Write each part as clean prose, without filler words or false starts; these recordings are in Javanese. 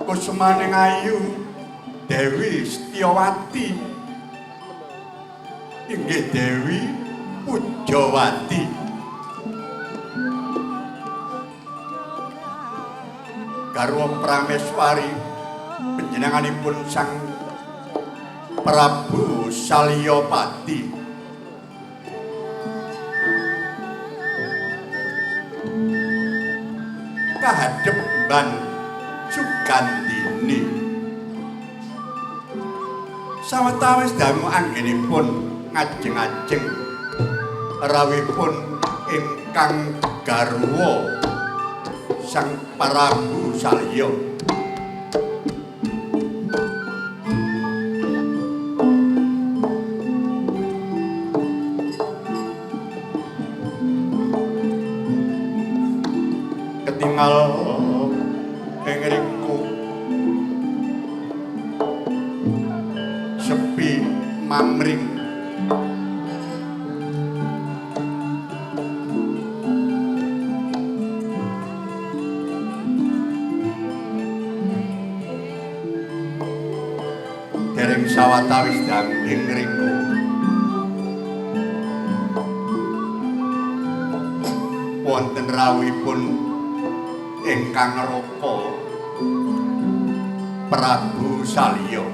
Kusmaning ayu Dewi Setyawati inggih Dewi Pujawati garwa Prameswari panjenenganipun Sang Prabu Salyapati kahadep ban Sugandini sawetawis dangu anggenipun ngajeng-ajeng rawipun ingkang garwa Sang Prabu Salya ketingal engriku sepi mamring Dereng sawatawis dangling ringku wonten rawuhipun ingkang rupa Prabu Salya.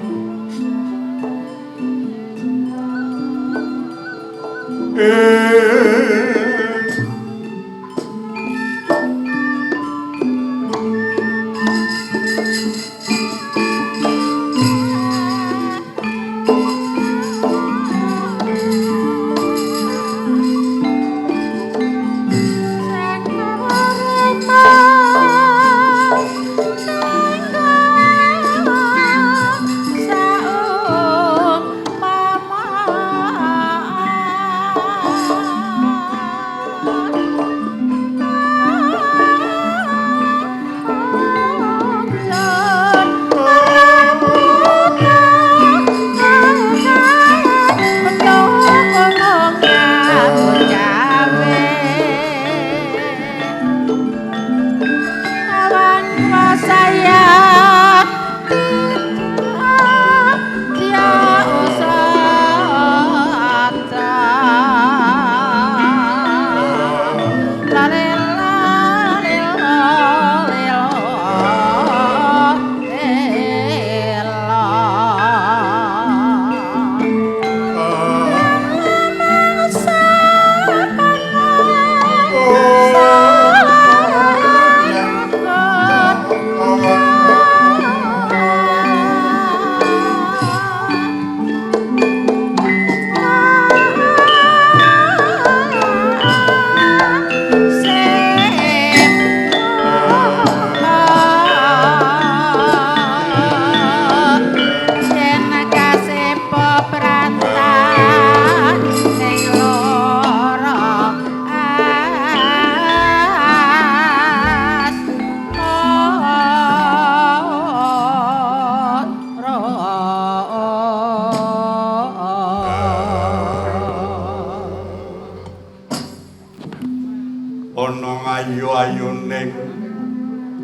Ayu-ayuning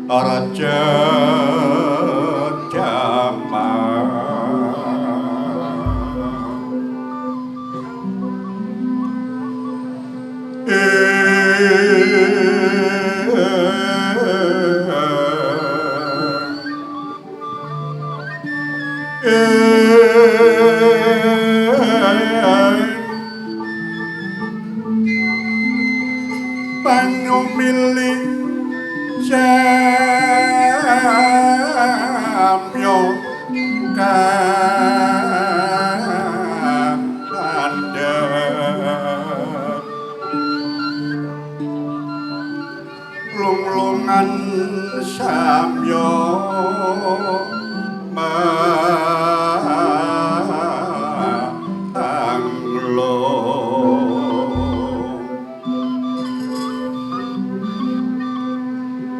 raja jaman Panyumiling samyo kandhek lunglungan samyo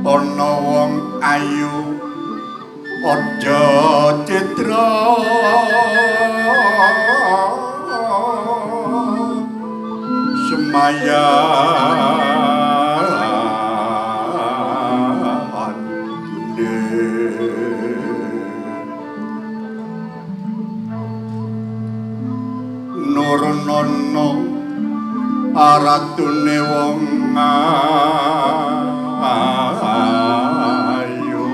ana wong ayu aja citra semayan nurnono aratune wong ayu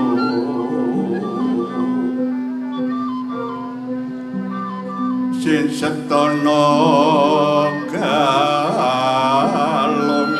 sin setana galung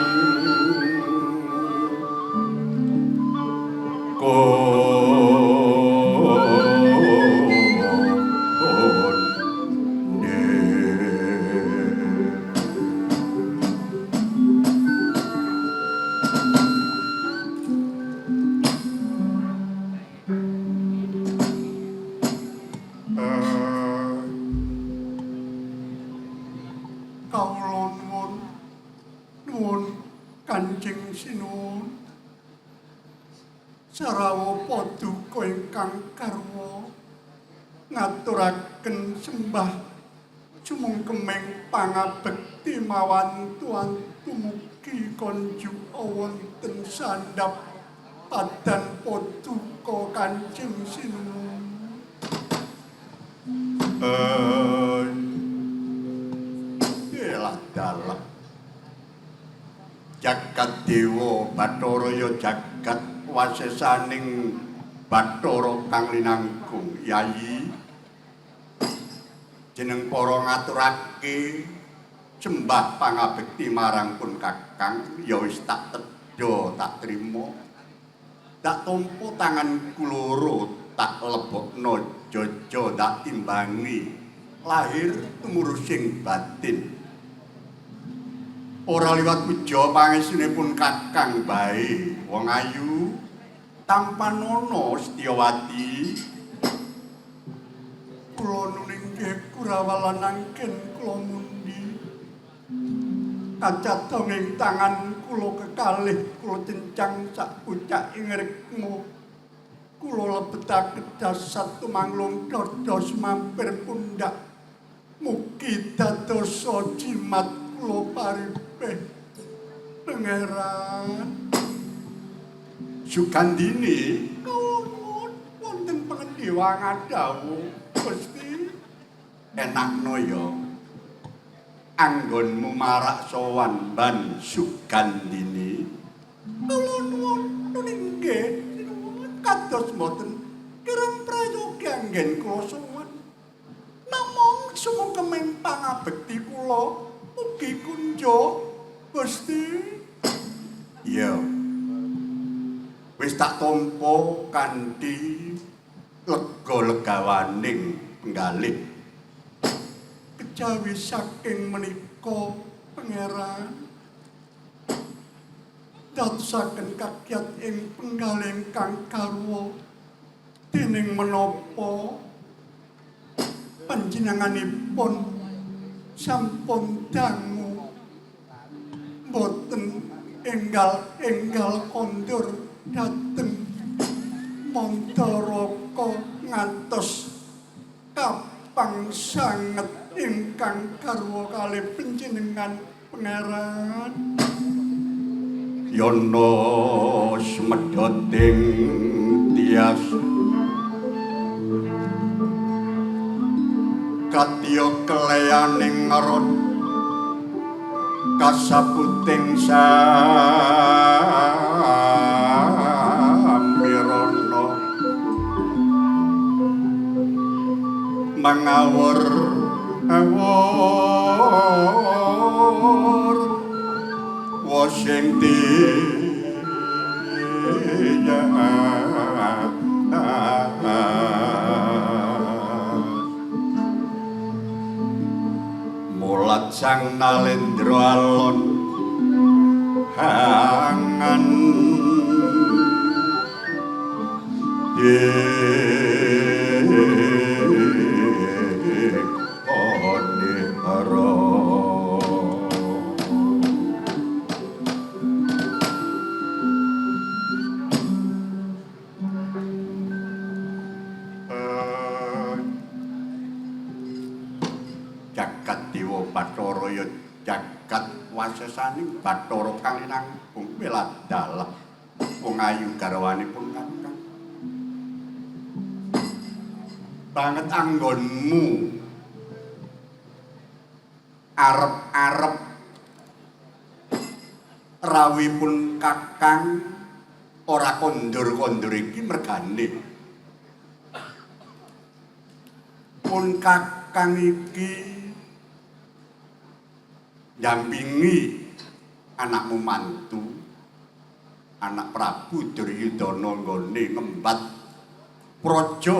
Kanjeng Sinuwun Sarawa Paduka ingkang karwa ngaturaken sembah sumengkeming pangabekti mawantu mugi konjuk wonten sandhap padan Paduka Kanjeng Sinuwun. Yalah dalem jagat dewa Bathara ya jagat wasesaning Bathara kang linangkung Yayi jeneng para ngaturake sembah pangabekti marang pun Kakang ya wis tak tedha tak trima tak tampa tanganku loro tak lebokno jaja tak timbangi lahir tumurus sing batin ora liwat puja pangesunipun Kakang bae wong ayu tampanono Setyawati kula nuninggih Kurawalan angken kula mundi kacatong ing tangan kula kekalih kula cencang sak pucak ing rikmu kula lebetaken dasar tumanglung dados mampir pundak mugi dadosa jimat kula paripeh Pangeran Sugandini nuwun wonten pangendiwangan dawuh Gusti enakno ya anggonmu marak sowan ban Sugandini kula nuwun nuninggih kados mboten kirang prayogi anggen kula sowan namung sumengkeming pangabekti kula mugi kunjo Gusti iya wis tak tampa kanthi lega-legawaning penggalih kejawi saking menika Pangeran dadosaken kakyat ing penggalih kang garwa dening menapa panjenenganipun sampun dangu boten enggal-enggal kondur dhateng Mantaraka ngantos kapang sanget ingkang garwa kalih panjenengan Pangeran yana smedhoting tias katya keleyaning ngarot kasaputing samirana mangawur awur wasing mulat sang Nalendra alon hangan jagat dewa Bathara ya jagat wasesaning Bathara kang linangkung Weladalem wong ayu garwanipun Kakang banget anggonmu arep-arep rawipun Kakang ora kondur-kondur iki mergane pun Kakang iki dampingi anakmu mantu anak Prabu Duryudana nggone ngembat praja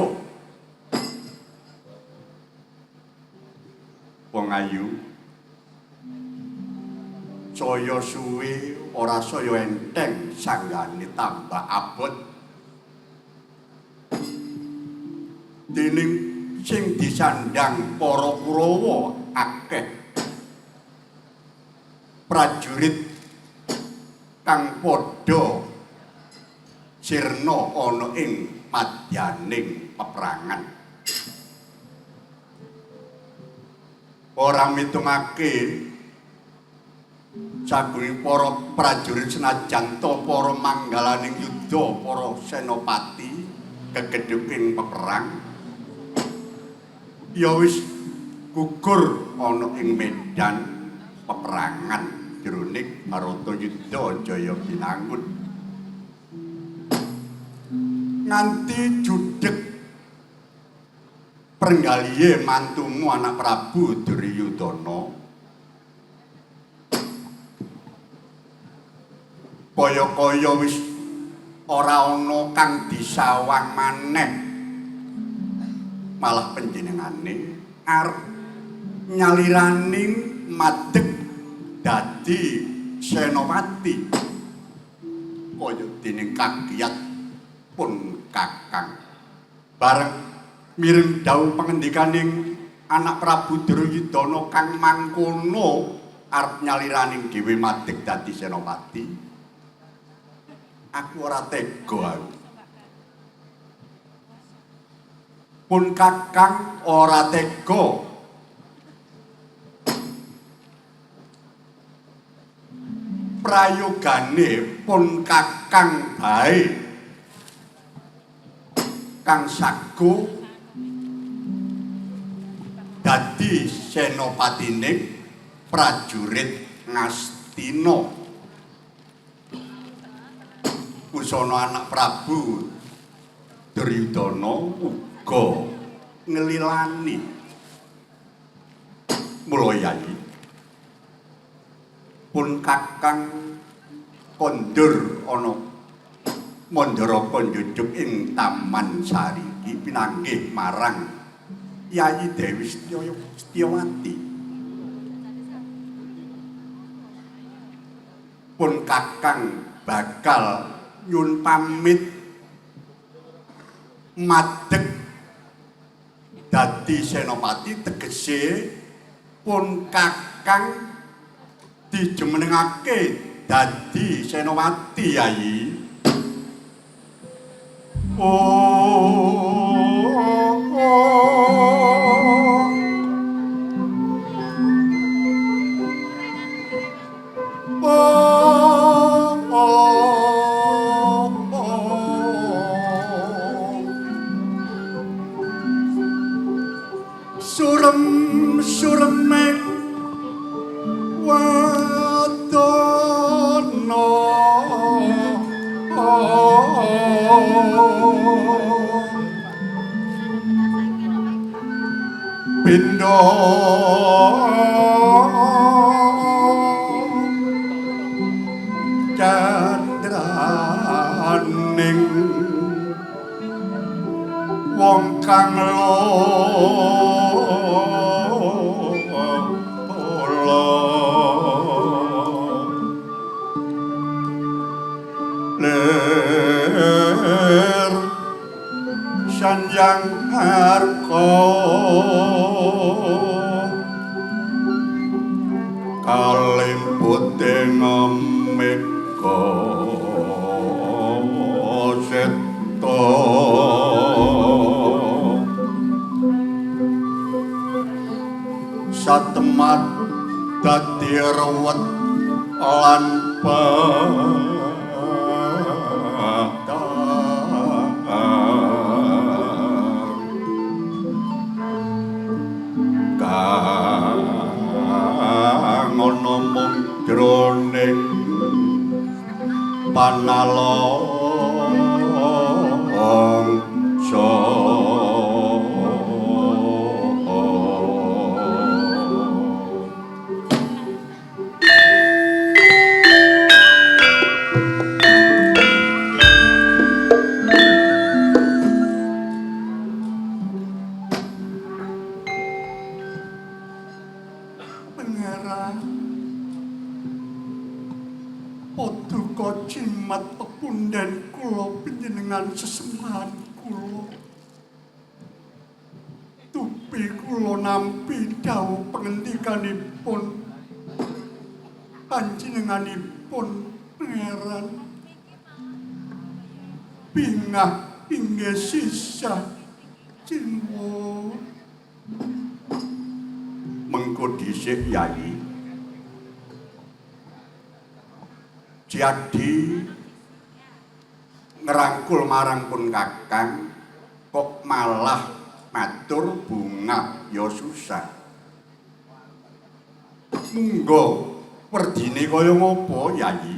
wong ayu saya suwe ora saya enteng sanggane tambah abot dening sing disandang para Kurawa akeh prajurit kang padha sirna ana ing madyaning peperangan ora mitungake saguning para prajurit senajan ta para manggalaning yudha para senopati gegedhing peperang ya wis gugur ana ing medan peperangan jroning Maratayuda Jaya Binangun. Nganti judheg prenggalihe mantumu anak Prabu Duryudana kaya-kaya wis ora ana kang disawang maneh, malah panjenengane arep nyaliraning madeg dadi senopati kaya dening kagiyat pun kakang. Bareng mireng dawuh pangendikaning anak Prabu Duryudana kang mangkono arep nyaliraning dhewe madeg dadi senopati, aku ora tega aku. Pun kakang ora tega. Prayogane pun kakang bae kang sagu dadi senopatining prajurit Ngastina. Pusana anak Prabu Duryudana uga ngelilani. Mula yai pun kakang kondur ana Mandaraka njujug ing Taman Sari iki pinanggih marang Yayi Dewi Setyawati. Pun kakang bakal nyun pamit madeg dadi senopati, tegese pun kakang dijumenengake dadi senopati Yayi. Surem-suremek wadana pindha candraning wong kang ler sanjang harka kalimpute ngameka seta satemat dadi ruwet lan ngono mung jroning panalongsa. Paduka jimat pepunden kula panjenengan sesembahan kula. Tupi kula nampi dawuh pangendikanipun panjenenganipun pangeran. Bingah inggih sisah jinwa. Mengko dhisik Yayi. Jadi ngerangkul marang pun kakang kok malah matur bungah ya susah. Munggo werdine kaya ngopo Yayi?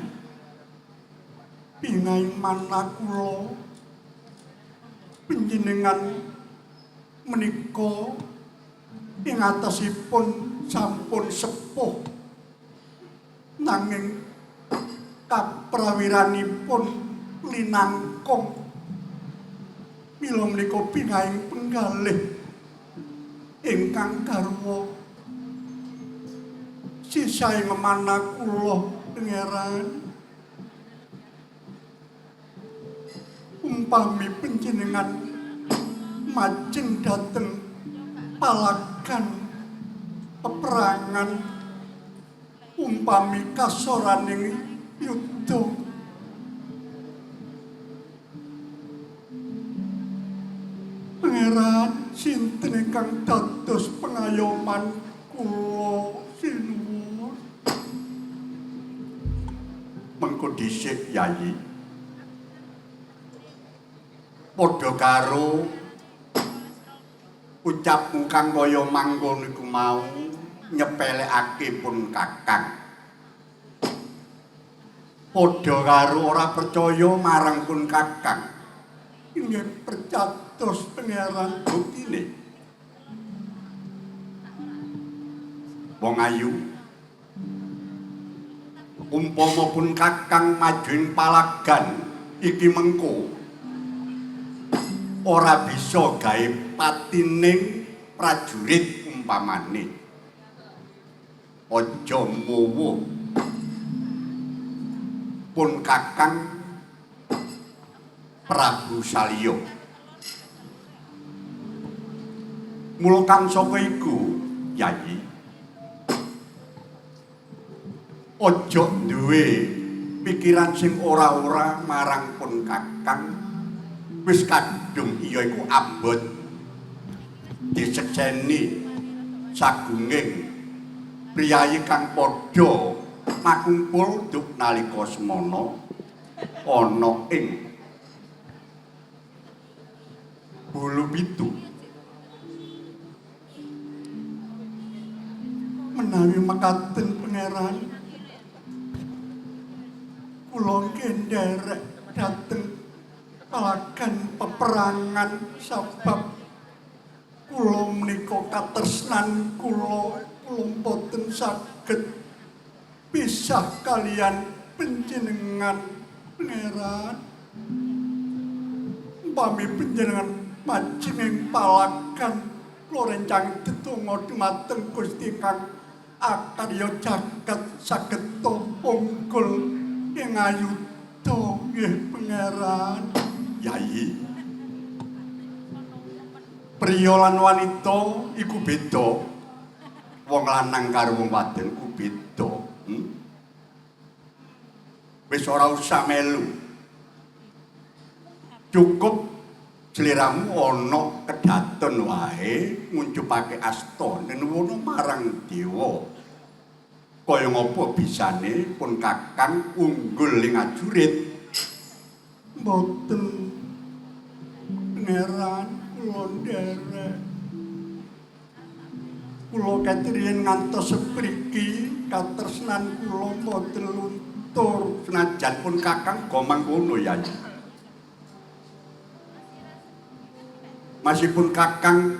Pingaing manah kula panjenengan menika ing atasipun sampun sepuh nanging kaprawiranipun linangkung mila menika pingaing penggalih ingkang garwa sisaing manah kula pangeran. Umpami panjenengan majeng dhateng palagan peperangan, umpami kasoraning yudha, pangeran sinten ingkang dados pengayoman kula sinuwun. Mengko dhisik Yayi, padha karo ucapmu kang kaya mangkono iku mau nyepelekake pun Kakang. Padha karo ora percaya marang pun Kakang. Inggih percados pangeran buktine. Wong ayu umpama pun Kakang majuing palagan iki mengko ora bisa gawe patining prajurit umpamane. Aja muwuh pun Kakang Prabu Salya. Mula kang saka iku Yayi, aja duwe pikiran sing ora-ora marang pun Kakang. Wis kadung iya iku abot disekseni sagunging priyayi kang padha makumpul duk nalika semana ana ing Bulu Pitu. Menawi mekaten pangeran, kula nderek dhateng palagan peperangan sebab kula menika katresnan kula boten saged pisah kalian panjenengan pangeran. Umpami panjenengan majeng ing palagan kula rencang tetungga dumateng Gusti kang akarya jagat saged unggul ing ayuda nggih pangeran. Yayi, priya lan wanita iku beda. Wong lanang karo wong wadon iku beda. Wis ora usah melu. Cukup sliramu ana kedaton wae nguncupake asta nenuwuna marang dewa. Kaya ngapa bisane pun Kakang unggul ing ajurit? Mboten pangeran, kula nderek. Kula katriyen ngantos sepriki katresnan kula mboten luntur senajan pun Kakang go mangkono Yayi. Masihpun Kakang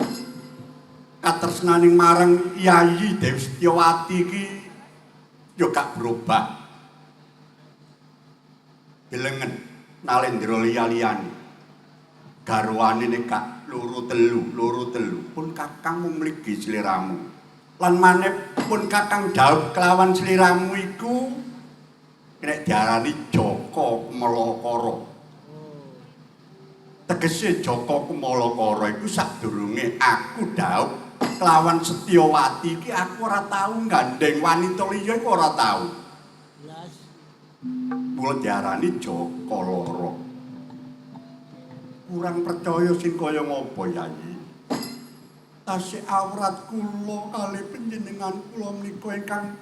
katresnaning marang Yayi Dewi Setyawati iki ya gak berubah. Delengen Nalendra liya-liyane garwane nek gak loro telu pun Kakang mumligi sliramu. Lan maneh pun Kakang dhawuh kelawan sliramu iku nek diarani Jaka Malakara. Tegese Jaka Malakara iku sadurunge aku dhawuh kelawan Setyawati iki aku ora tau gandeng wanita liya iku ora tau. Mula diarani Jaka Lara. Kurang percaya sing kaya ngapa Yayi? Tasih awrat kula kali panjenengan kula menika ingkang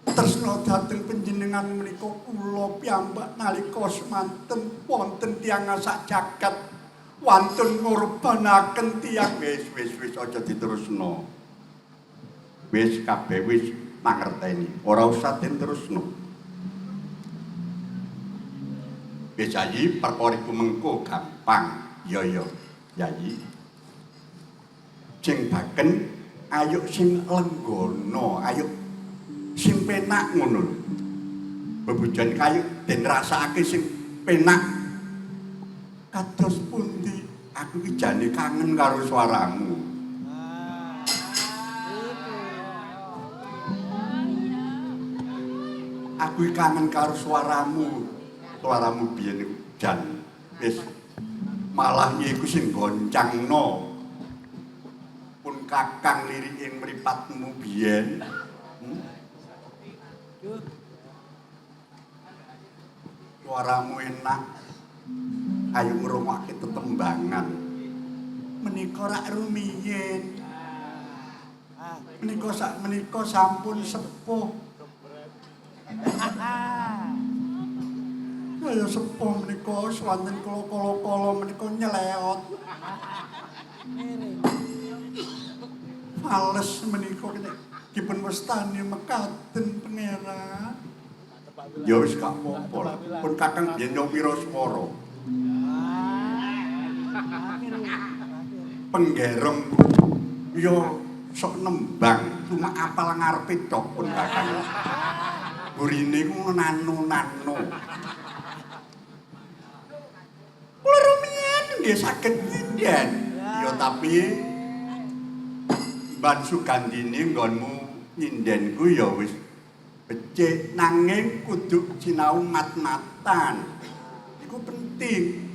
tresna dhateng panjenengan menika kula piyambak nalika semanten wonten tiyang sak jagat wantun ngurbanaken tiyang wis aja diterusno. Wis kabeh wis mangerteni, ora usah diterusno. Wis Yayi perkara iku mengko gampang. Ya Yayi. Sing baken ayo sing lenggana, ayo sing penak ngono lho. Bebujan kayu den rasakake sing penak. Kados pundi aku iki jane kangen karo swaramu. Aku iki kangen karo swaramu. Swaramu biyen iku jan wis malah iku sing goncangno. Pun kakang liriking mripatmu biyen. Suaramu enak. Ayo ngrungokke tetembangan. Menika rak rumiyin. Menika sampun sepuh. Kaya sepuh menika swanten kala-kala menika nyeleot. Fales menika dipun wastani mekaten pangeran. Ya wis gak apa-apa. Pun kakang biyen nyong pira swara. Penggerong yo sok nembang cuma apal ngarepe tok pun kakang. Burine ku nano-nano. Kula rumiyin nggih saged nyinden. Ya tapi Mbak Sugandini nggonmu nyindenku ya wis becik nanging kudu sinau mat-matan. Iku penting.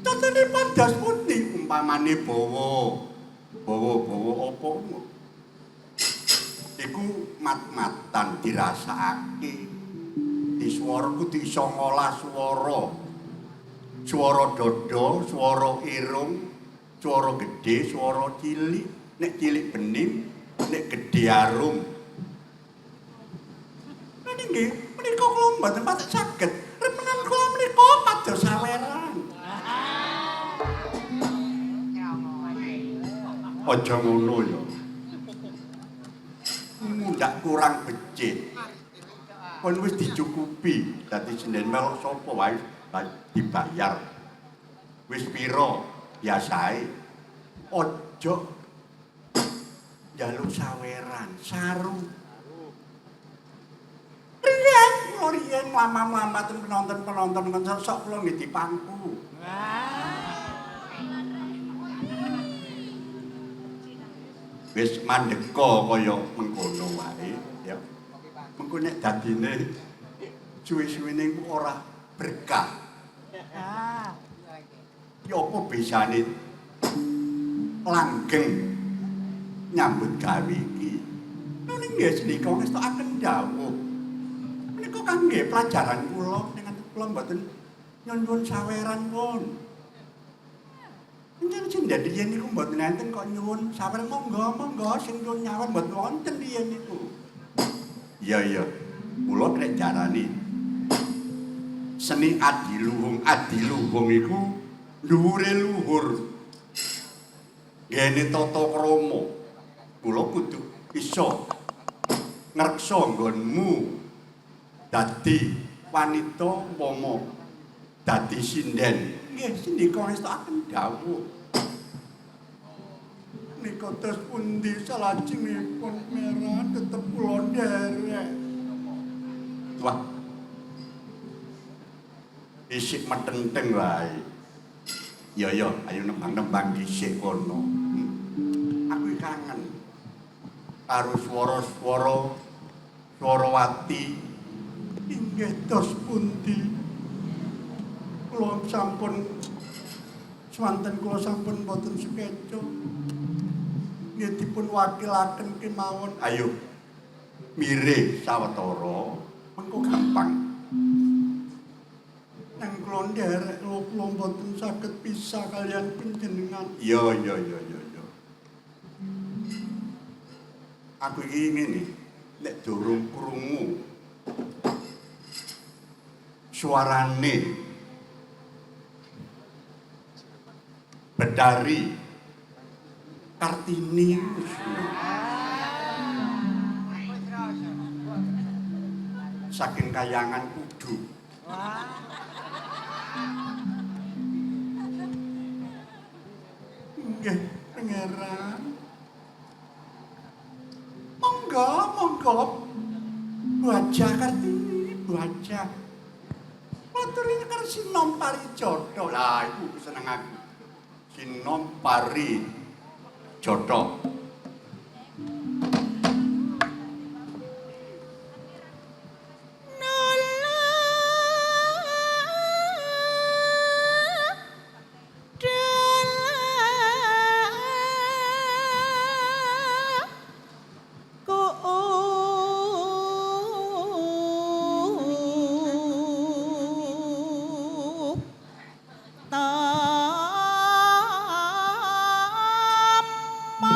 Contohnya padas putih umpamane bawa apa iku mat-matan dirasakake. Di swara kudu iso ngolah swara. Swara dada, swara irung, swara gedhe, swara cilik, nek cilik bening, nek gedhe arum. Nggih, menika kula mboten patek saged. Remenan kula menika pados saweran. Aja ngono ya. Ndak kurang becik. Kon wis dicukupi, dadi sinden melok sapa wae dibayar. Wis pira biasae. Aja njaluk saweran, saru. Riyen lama-lama penonton kan sok kula nggih dipangku. Wis mandeka kaya mengkono wae ya. Mengko nek dadine suwe-suwene ora berkah. Ya apa bisane langgeng nyambut gawe iki. Ning nggih senika wis tok aken dawuh. Menika kangge pelajaran kula dengan kula mboten nyuwun saweran pun. Njen sinten riyen niku mboten enten kok nyuwun saweran monggo sing nyuwun nyawer mboten wonten riyen niku. Iya. Kula nek jarani seni adiluhung iku dhuwure luhur. Ngene tata krama. Kula kudu iso ngreksa nggonmu dadi wanita umpama dadi sinden. Nggih, sindika wis tak aken dawuh. Nika tes pundi salajengipun merah tetep kula nderek. Wah. Isik metenteng wae. Ya, ayo nembang-nembang dhisik kono. Aku kangen karo swarawati. Inggih tos pundi. Kula sampun swanten kula sampun boten sekeca. Nggih dipun wakilaken kemawon. Ayo mirih sawetara mengko gampang. Nang kula nderek kula boten saged pisah kalian panjenengan. Iya. Aku iki ngene, nek durung krungu suarane Bedari Kartini saking Kayangan Kudu. Nggih, Pangeran. Monggo, monggo. Bajah Kartini, bajah. Maturine karo Sinom Parijata. Lah, iku seneng aku. Sinom Parijata. Ma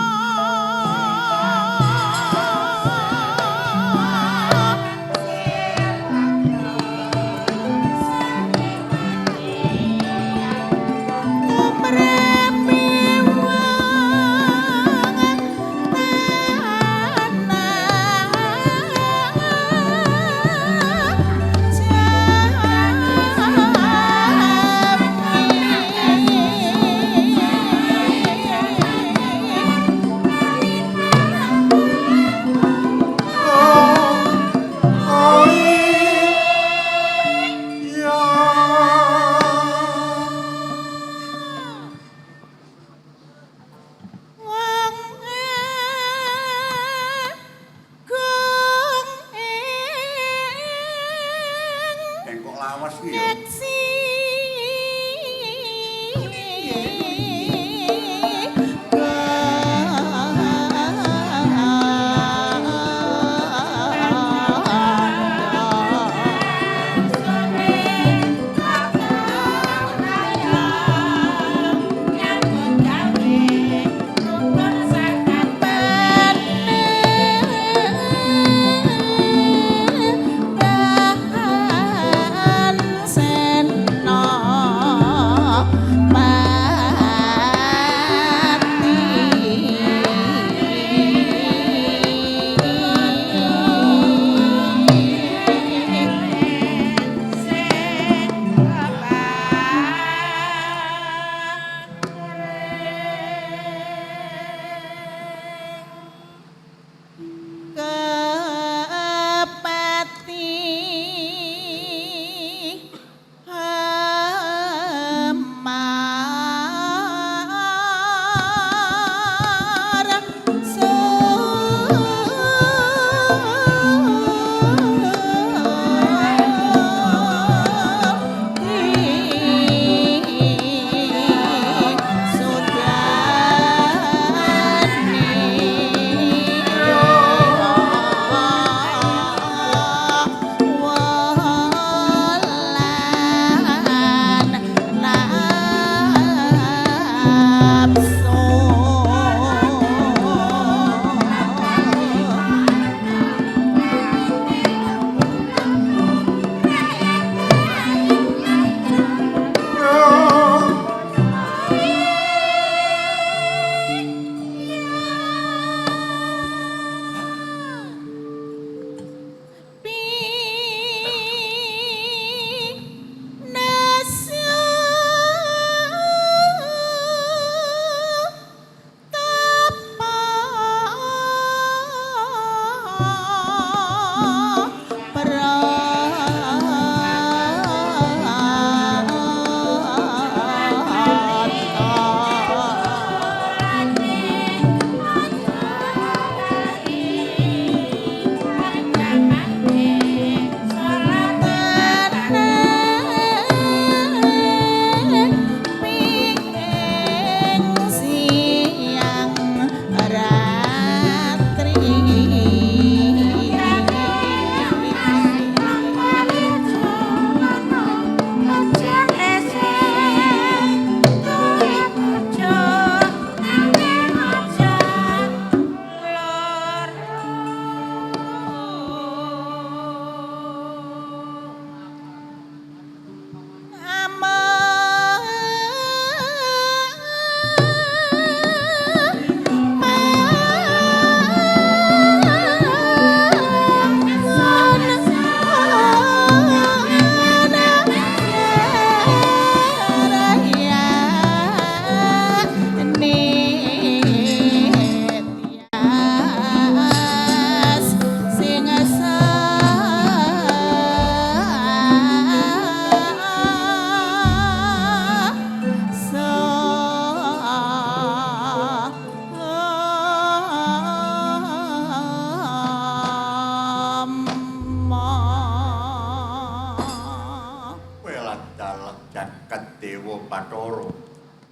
jagat Dewa Bathara.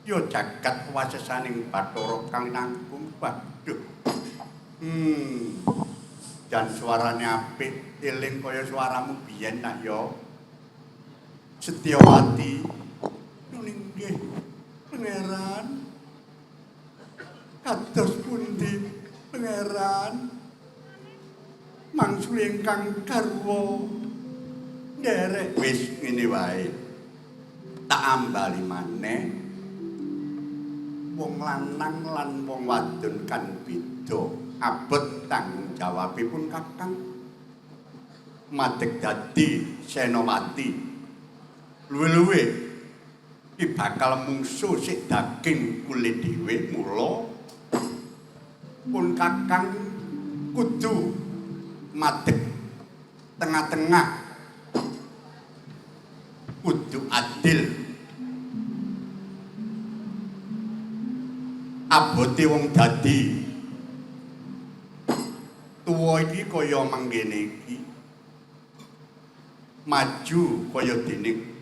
Ya jagat wasesaning Bathara kang nanggung waduh. Jan suarane apik, eling kaya suaramu biyen nak ya. Setyawati. Nggih, Pangeran. Kados pundi, Pangeran? Mangsul ingkang garwa nderek wis ngene wae. Tak ambali maneh. Wong lanang lan wong wadon kan beda. Abot tanggung jawabipun Kakang. Madeg dadi senopati. Luwe-luwe iki bakal mungsuh sik daging kulit dhewe mula pun Kakang kudu madeg tengah-tengah kudu adil abote wong dadi tuwa iki kaya manggene iki maju kaya dene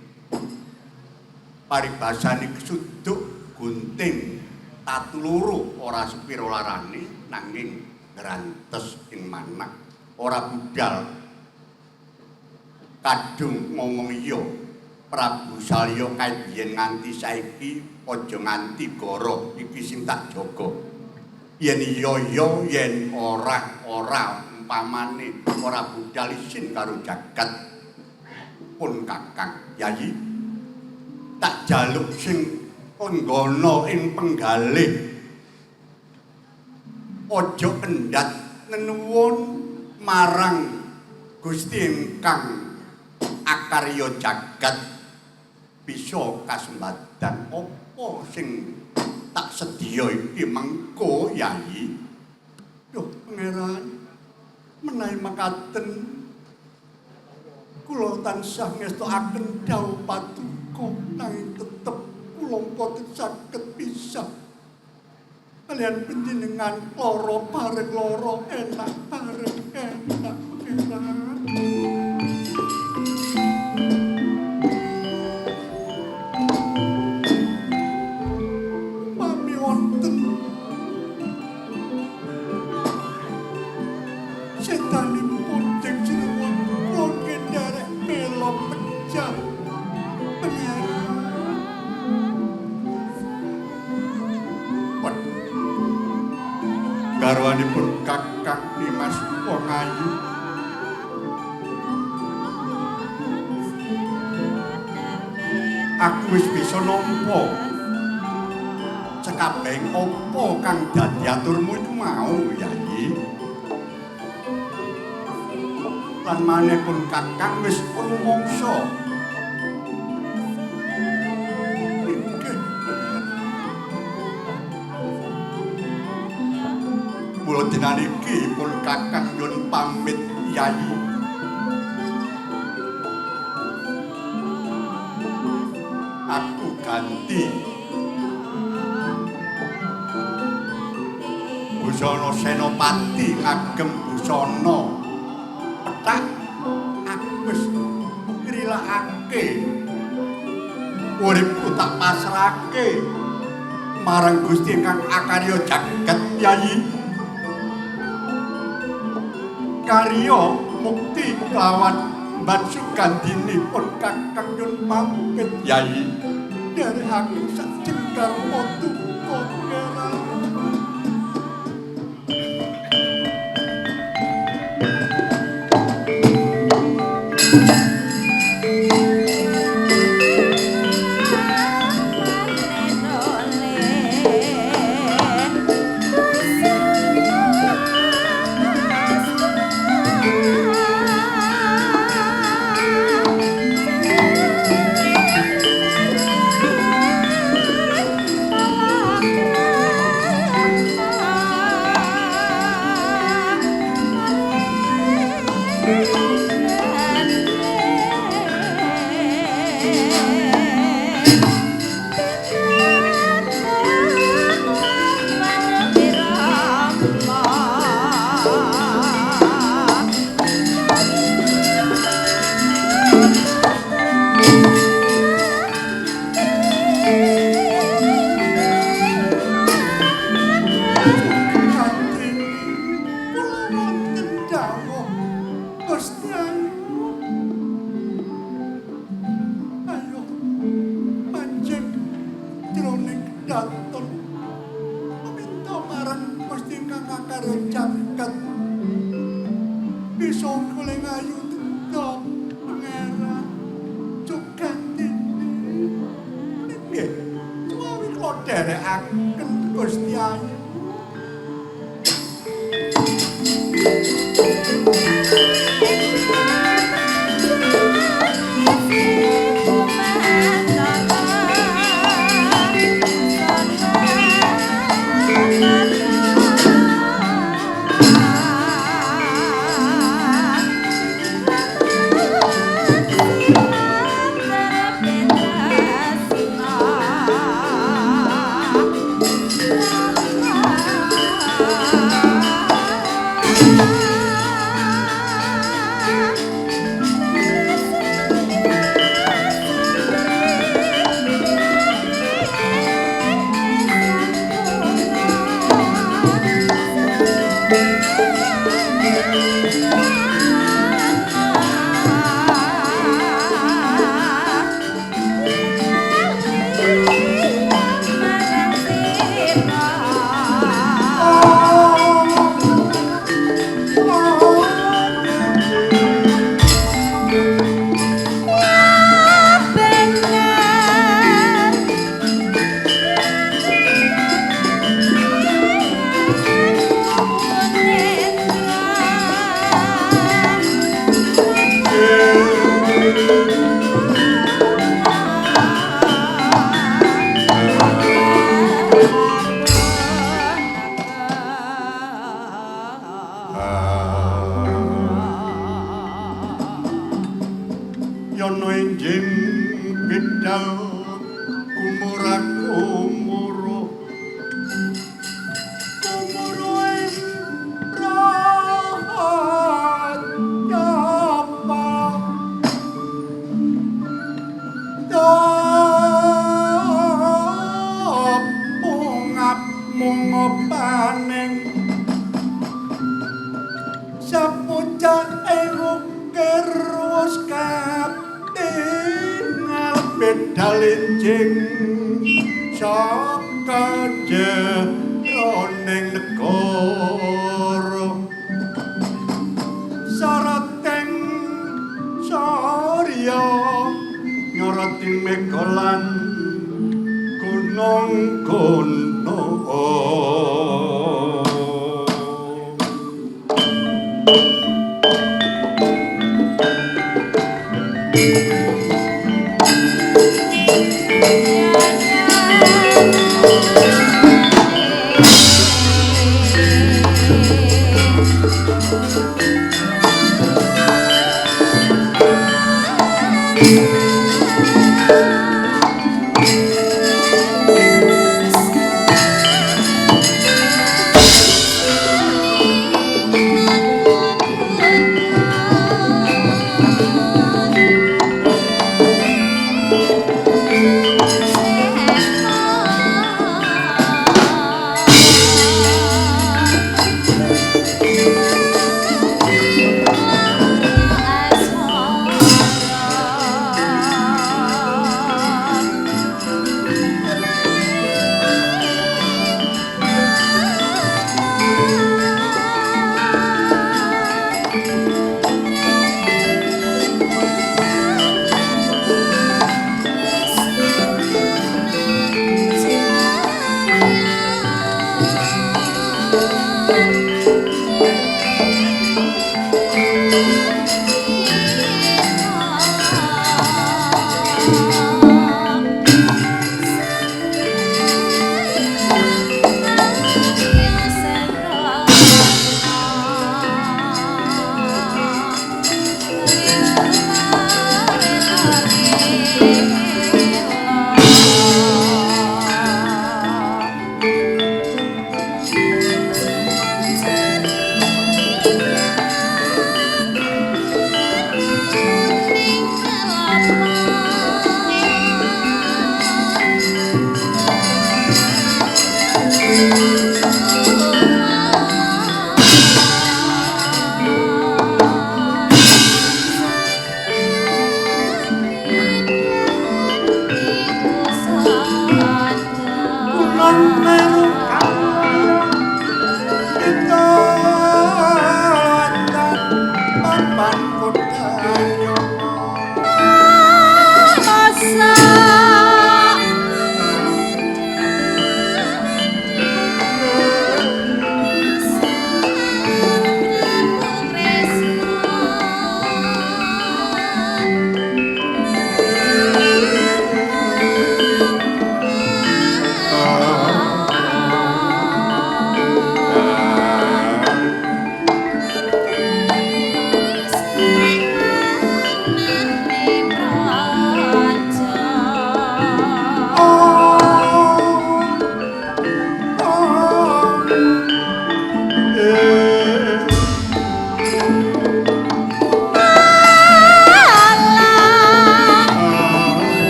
paribasane kesuduk gunting tatu loro ora sepiro larane nanging ngrantes ing manah ora budal kadung ngomong iya Prabu Salya kae biyen nganti saiki aja nganti goro iki sing tak jaga yen iya yen ora umpamane ora budal isin karo jagat pun Kakang Yayi tak jaluk sing penggono ing penggalih aja endhat nenuwun marang Gusti ingkang akarya jagat bisa kasembadan apa sing tak sedya iki mengko Yayi. Duh Pangeran menawi makaten kula tansah ngestokaken dawuh paduka nanging tetep kula boten saged pisah kaliyan panjenengan lara bareng lara enak bareng enak Pangeran. Mami wonten setanipun jeng jenengan kula nderek melo pecah garwanipun Kakang Dimas Wangayu aku wis bisa nampa sekabehing apa kang dadi aturmu iku mau Yayi lan manehipun Kakang wis rumangsa kula dinaniki pun Kakang nyuwun pamit Yayi. Aku ganti busana senopati ngagem busana petak aku wis ngrilakake uripku tak pasrahake marang Gusti ingkang akarya jagat Yayi. Karya mukti lawan Mbak Sugandini pun Kakang nyuwun pamit Yayi. Derek aku sajengkar paduka Pangeran.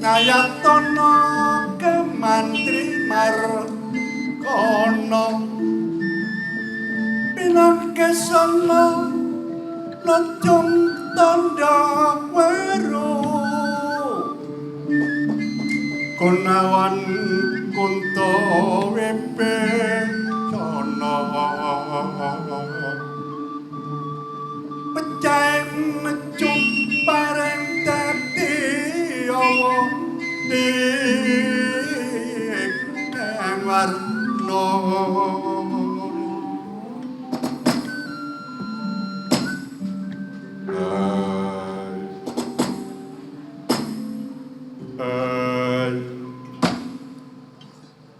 Ngayatono kemantri markono pinangkesana lajeng tandha weru Gunawan Kunto Wibisana pecaing mecup bareng dadi awa ing warna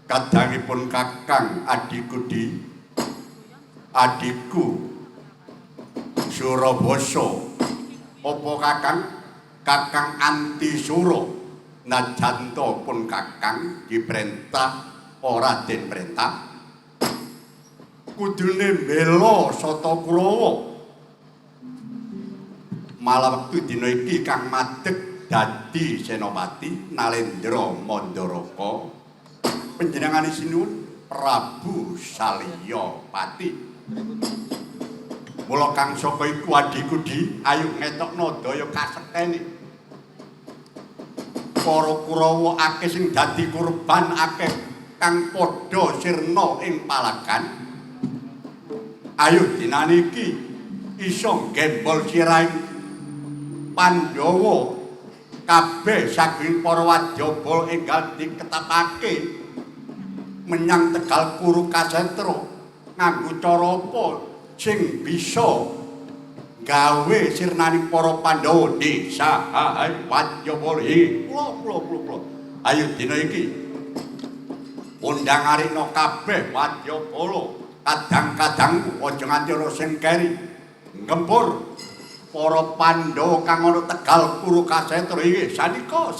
kadangipun Kakang Adikudi adikku Surabasa apa Kakang Kakang Anti Suro najanto pun Kakang diperintah ora den perintah kudune bela Sata Kurawa malah wektu dina iki Kang Madeg dadi senopati Nalendra Mandaraka panjenengane sinuwun Prabu Saliyapati mula Kang saka iku Adikudi ayo ngetokno daya kasektene para Kurawa akeh sing dadi kurban akeh kang padha sirna ing palagan ayo dinane iki iso gembol sirahing Pandhawa kabeh saking para wadyabala enggal diketapake menyang Tegal Kurukasetra nganggo cara apa sing bisa gawe sirnaning para Pandhawa desa wadyabala kula ayo dina iki undang arena kabeh wadyabala kadang-kadang aja nganti ana sing keri ngempur para Pandhawa kang ana Tegal Kurukasetra iki sanika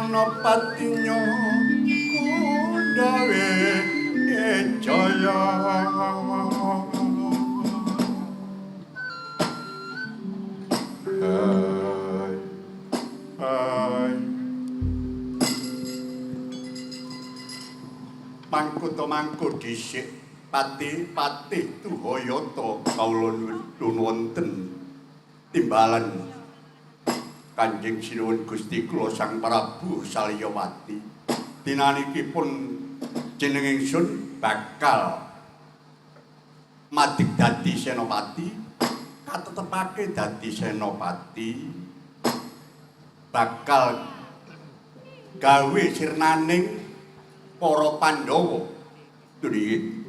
ana patinya kudawe jaya hai mangku dhisik pati Tuhayata kawula nuwun wonten timbalan Kanjeng Sinuwun Gusti kula Sang Prabu Salyawati dinanikipun jeneng ingsun bakal madik dadi senopati katetepake dadi senopati bakal gawe sirnaning para Pandhawa dugi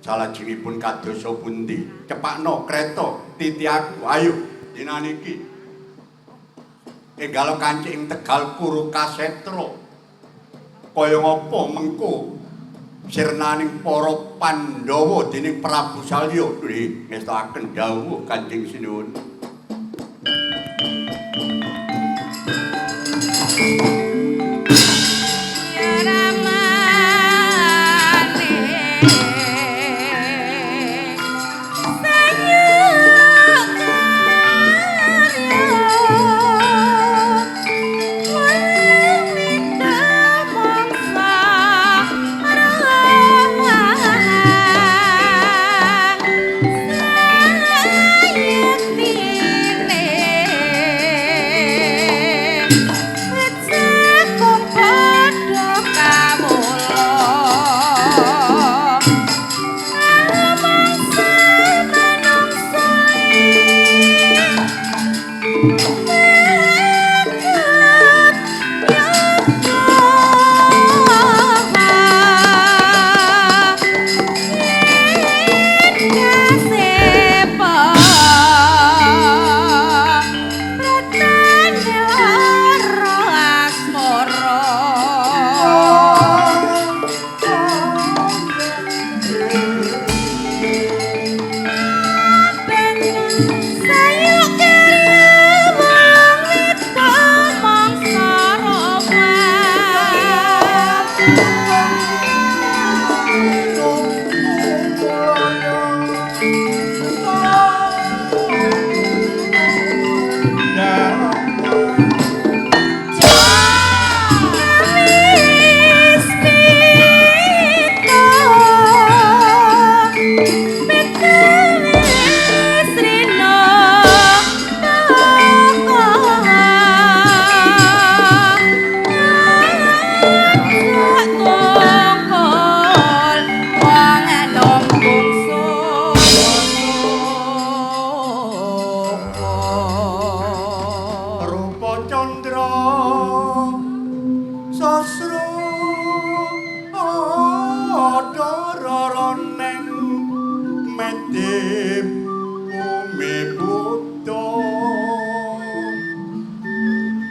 salajengipun kadosa pundi cepakno kreta titi aku ayo dinaniki enggal kancing Tegal Kurukasetra kaya ngapa mengko sirnaning para Pandhawa dening Prabu Salya ngestaken dawuh Kanjeng Sinuwun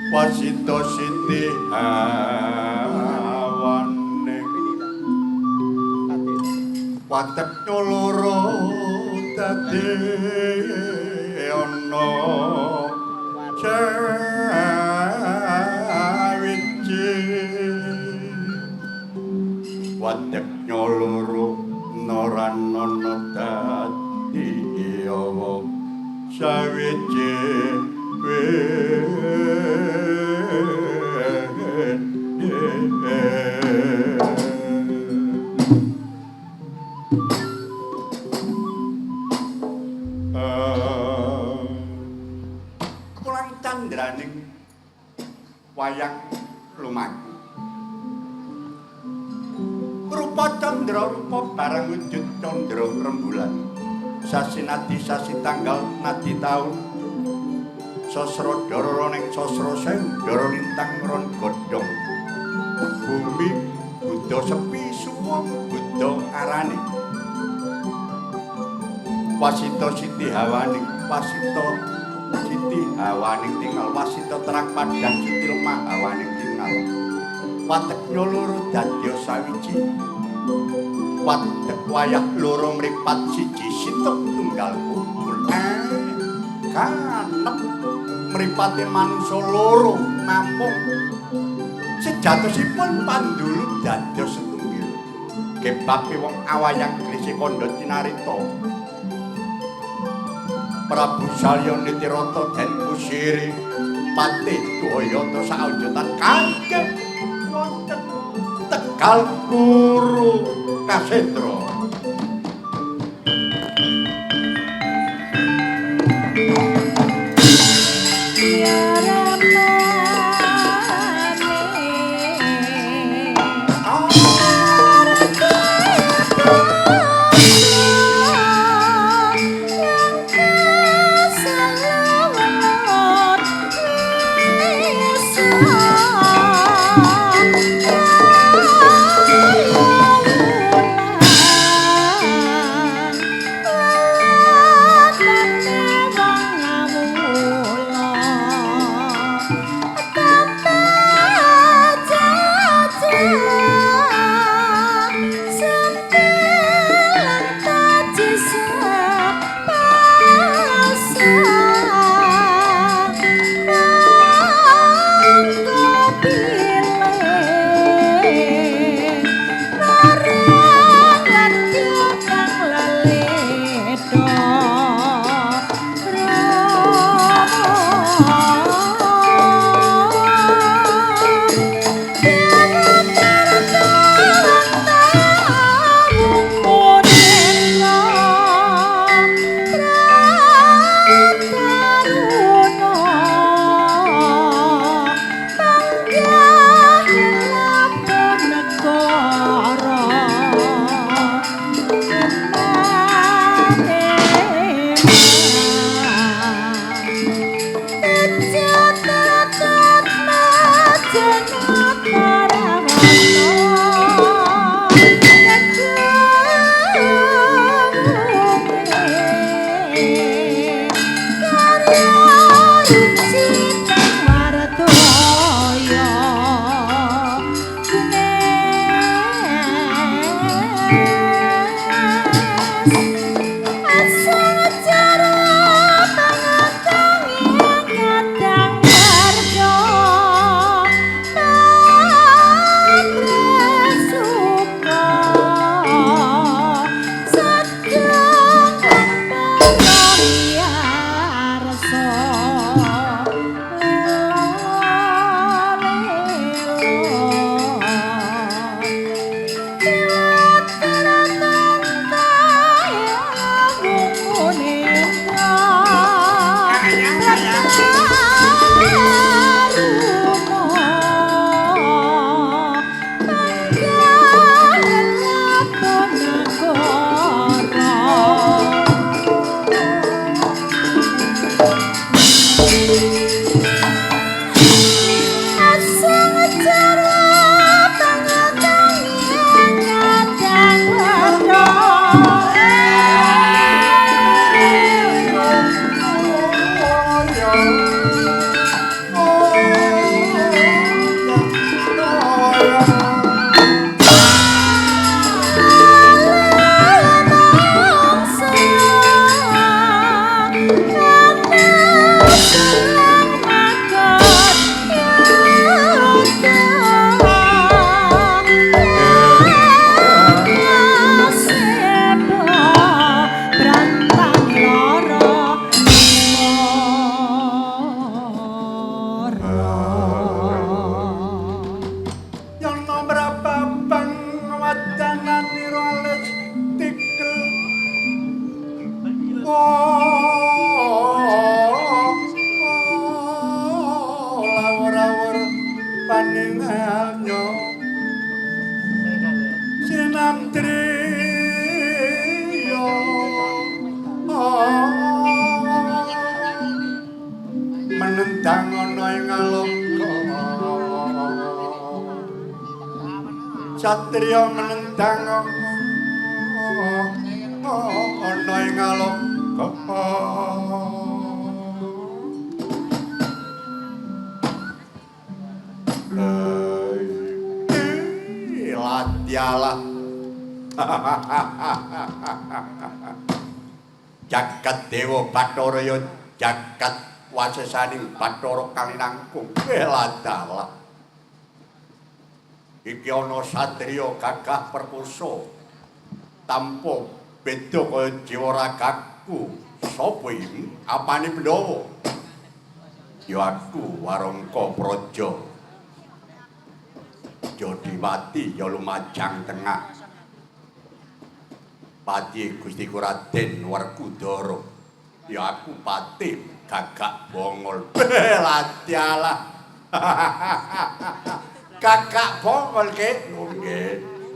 Wasita Siti Hawane Watek loro dadi ana sawiji Watek loro narana dadi ana sawiji kurang candraning wayang lumaku rupa candra rupa barang wujud candra rembulan sasi nadi sasi tanggal nadi taun sasra dara ning sasra sendara lintang ron godhong bumi Buddha sepi suwa Buddha arane Wasita Siti Hawaning Wasita Siti Hawaning tinggal Wasita terang padang Siti lemah Hawaning tinggal Watek loro dadi sawiji Watek wayah loro mripat siji situk tunggal kumpul kanep mripate manungsa loro namung Sejatosipun Pandulu dados setunggil kebabe wong awayang glisi kandha cinarita Prabu Salya Nitirata den Kusiri Patih Dwayata saunjutan kanggih wonten Tegal Guru Kasendra. Menendang ana ing alaka Satriya menendang ana ing alaka Latyalah Jagat Dewa Bathara ya jagat wasesaning Bathara kang nangkung Latyalah iki ana satriya gagah perkasa tanpa beda kaya jiwa ragaku. Sapa iki? Apane Pandhawa? Ya aku Warangka Praja. Jodiwati ya Lumajang Tengah. Pati Gustiku Raden Werkudara. Ya aku Patih Gagak Bongol. Latialah. Gagak Bongol ke? Nggih.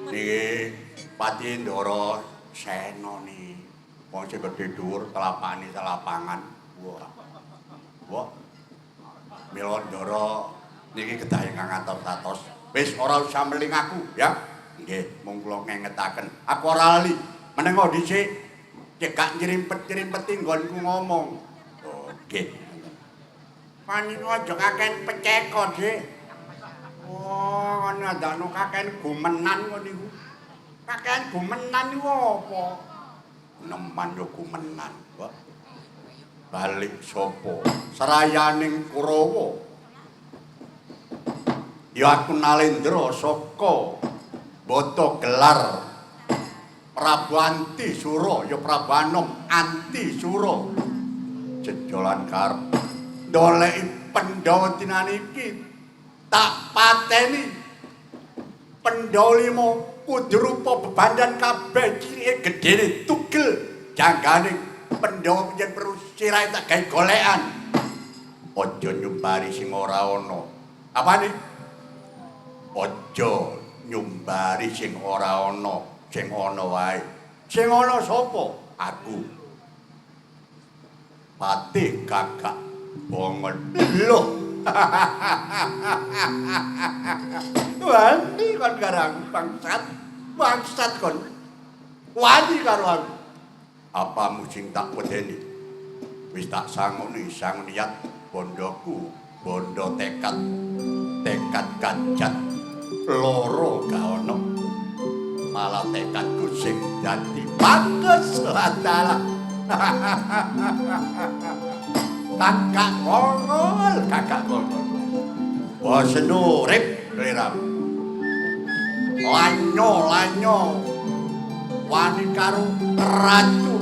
Niki Pati Ndara Sena ni. Wong sing gedhe dhuwur telapane telapangan. Wah. Wah. Mila Ndara niki kedah ingkang atos-atos. Wis ora usah meling aku, ya. Nggih, mung kula ngengetaken. Aku ora lali. Menengo dhisik cekak nyrimpet-nyrimpeti nggonku ngomong. Oh, nggih. Paniku aja kaken peceko, Dik. Oh, ngono ndakno kaken gumenan ngono niku. Kaken gumenan niku apa? Neman yo gumenan, Pak. Balik sapa? Serayaning Kurawa. Ya aku Nalendra saka Bata Gelar Prabu Antisura, ya Prabu Anom Antisura. Jejolan karep ndoleki Pandhawa dinane iki tak pateni. Pandhawa lima kudu rupa bebandan kabeh, cirike gedene tugel, janggane Pandhawa piyen perlu sirahe tak gawe golekan. Aja nyumbari sing ora ana. Apane? Aja nyumbari sing ora ana, sing ana wae. Sing ana sapa? Aku. Patih Gagak Bongol. Lho. Wani kon karo aku bangsat. Bangsat kon. Wani karo aku. Apamu sing tak wedeni? Wis tak sangoni, sang niat bondoku, bondo tekad. Tekad kanjat. Loro gak ono, malah tekadku sing dadi bagus ladalah. Kakak Bongol, Kakak Bongol. Bosen urip liram. Lanyo wani karo ratu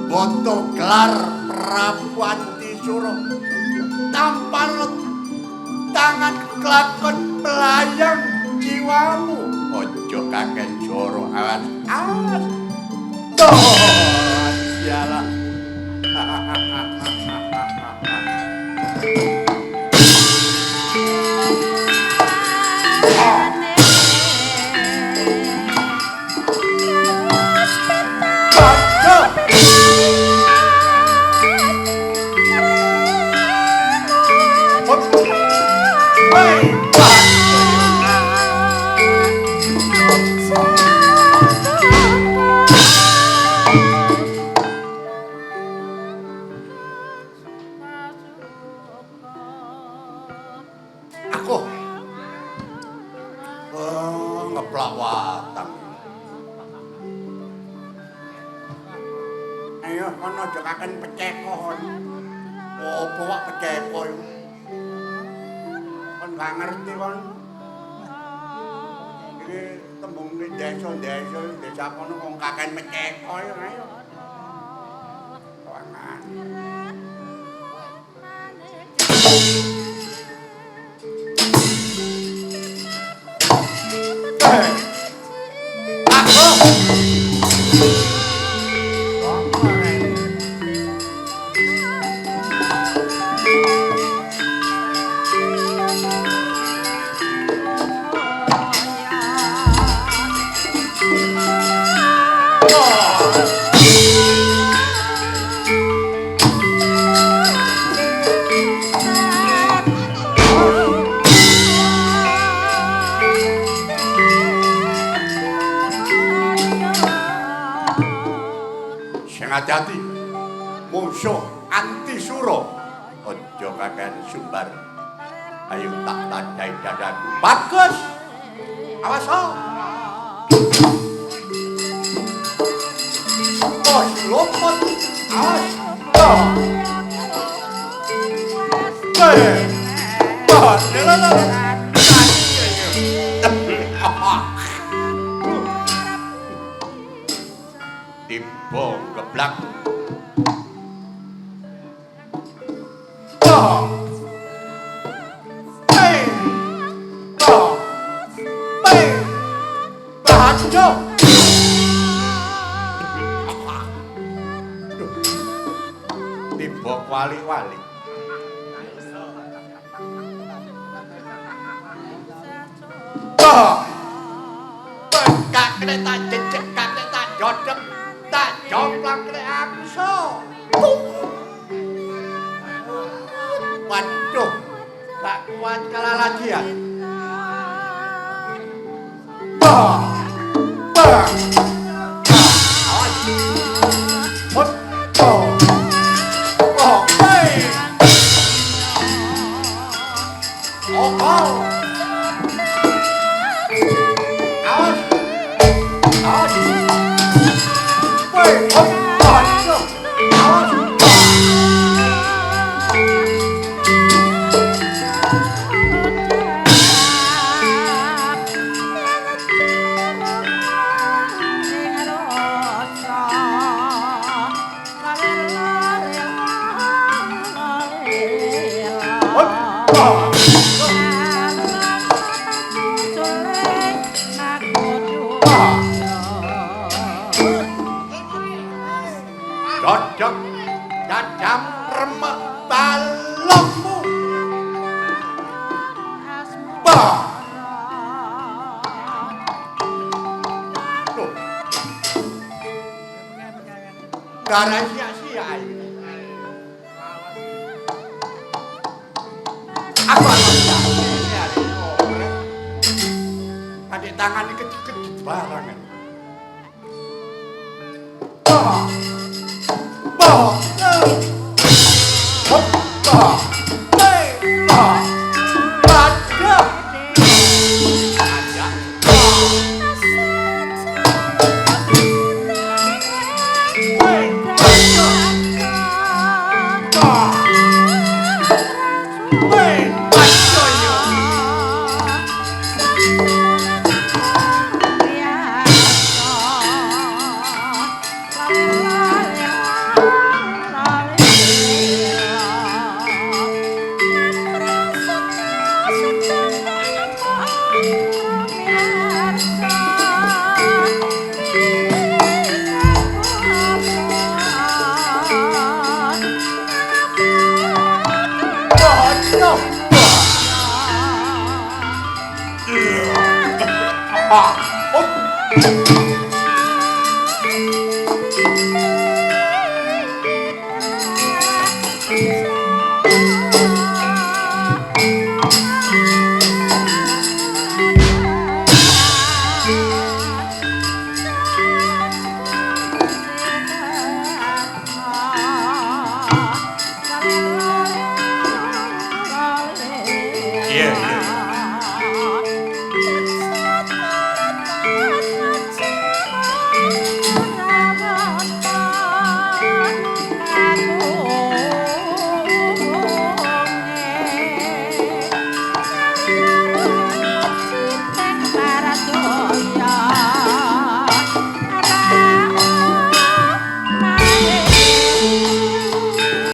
Bata Gelar Prabu Antisura. Tampar tangan kelakon melayang jiwamu. Ojo kaken joro awas. Toh, sialah. Desa kono wong kaken meceko ya ayo. Wangan. Hati-hati musuh Antisura. Aja kakean sumbar. Ayo tak tandai dadaku. Bagus. Awas oh. Bos lompat. Awas. Oh. Bos. Bong geblak. Oh. Hey. Oh. Hey. Bahajo. Tiba wali-wali. Oh. Kak kene tak jejek, kak kene tak jodek, tak jomplang kene akso. Waduh, tak kuat kalah lagi ya. Bah, bah, hot, oh, oh, hey, oh, oh, awas, awas, wait, hot, waduh, awas. Cocok jajam remek balokmu. Bah. Loh. Gara sia-sia ini. Aku sia-sia hari ini. Adik tangan dikejut-kejut barangan. Bah. Bah, hop, bah, hey, bah, ada, hey, bah, hey, ayoyo, ah, hop.